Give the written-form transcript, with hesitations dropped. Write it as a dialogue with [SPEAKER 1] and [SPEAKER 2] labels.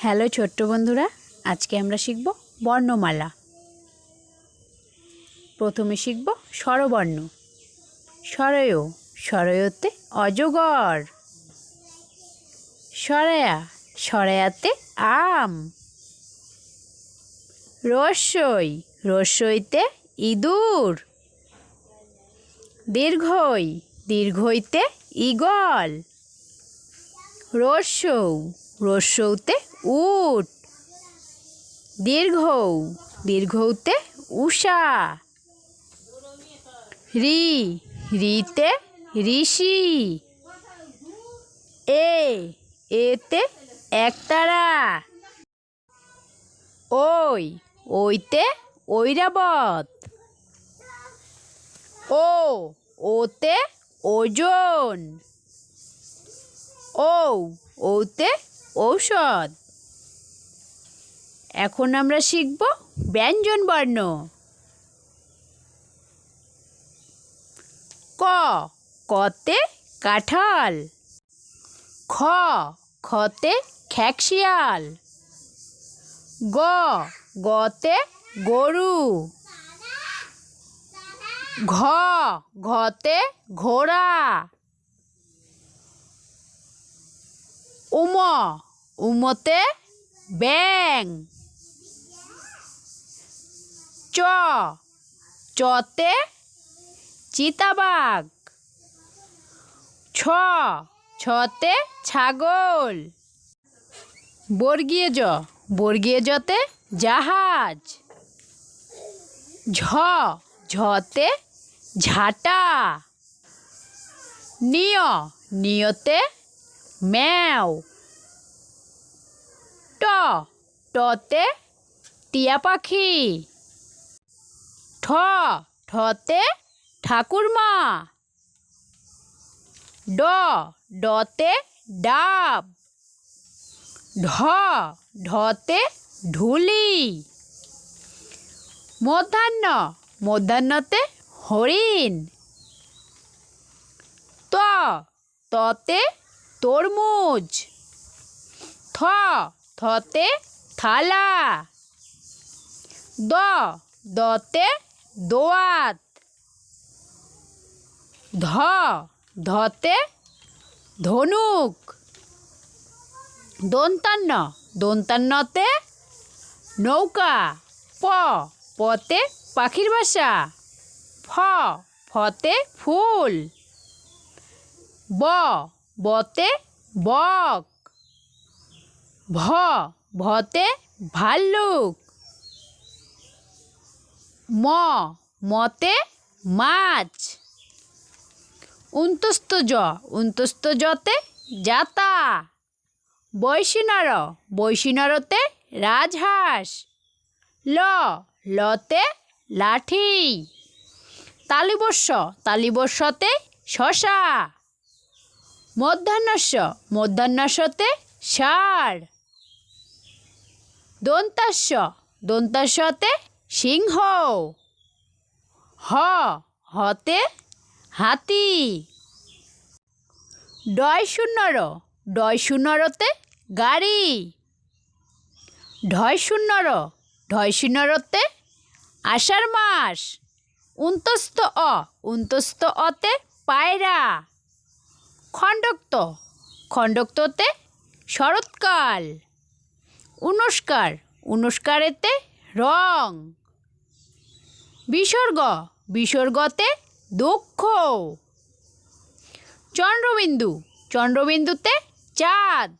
[SPEAKER 1] Hello ছোট্ট বন্ধুরা, আজকে আমরা শিখব বর্ণমালা। প্রথমে শিখব স্বরবর্ণ। স্বরয়, স্বরয়তে অজগর। সরায়া, সরায়াতে আম। রস্যই, রস্যইতে ইঁদুর। দীর্ঘই, দীর্ঘইতে ঈগল। রস্যৌ, রস্যৌতে উট। দীর্ঘৌ, দীর্ঘৌতে উষা। রি, রিতে ঋষি। এতে একতারা। ওই, ওইতে ঐরাবত। ওতে ওজন। ওতে ঔষধ। এখন আমরা শিখব ব্যঞ্জন বর্ণ। ক, কতে কাঁঠাল। খ, খতে খ্যাকশিয়াল। গ, গতে গরু। ঘ, ঘতে ঘোড়া। উম, উমতে ব্যাঙ। চ, চতে চিতাবাঘ। ছ, ছতে ছাগল। বর্গীয় জ, বর্গীয় জতে জাহাজ। ঝ, ঝতে ঝাঁটা। নিয়, নিয়তে ম্যাও। ট, টতে টিয়া পাখি। ঠ, ঠতে ঠাকুরমা। ড, ডতে ডাব। ঢ, ঢতে ঢুলি। মধ্যাহ্ন, মধ্যাহ্নতে হরিণ। ত, ততে তরমুজ। থ, থতে থালা। দ, দতে দোয়াত। ধ, ধতে ধনুক। দন্তান্ন, দন্তান্নতে নৌকা। প, পতে পাখির বাসা। ফ, ফতে ফুল। ব, বতে বক। ভ, ভতে ভাল্লুক। ম, মতে মাছ। উন্তস্ত জ, উন্তস্ত জতে জাতা। বৈশিনর, বৈশিনরতে রাজহাঁস। ল, লতে লাঠি। তালিবস্য, তালিবস্যতে শশা। মধ্যাহ্নস্য, মধ্যাহ্নস্যতে ষাঁড়। দন্তাস্য, দন্তাস্যতে সিংহ। হ, হতে হাতি। ডয় শূন্যর, ডয় শূন্যরতে গাড়ি। ঢয় শূন্যর, ঢয় শূন্যরতে আষাঢ় মাস। উন্তস্ত অ, উন্তস্ত অতে পায়রা। খণ্ডক্ত, খণ্ডক্ততে শরৎকাল। উনস্কার, উনস্কারেতে রং। বিসর্গ, বিসর্গতে দুঃখ। চন্দ্রবিন্দু, চন্দ্রবিন্দুতে চাঁদ।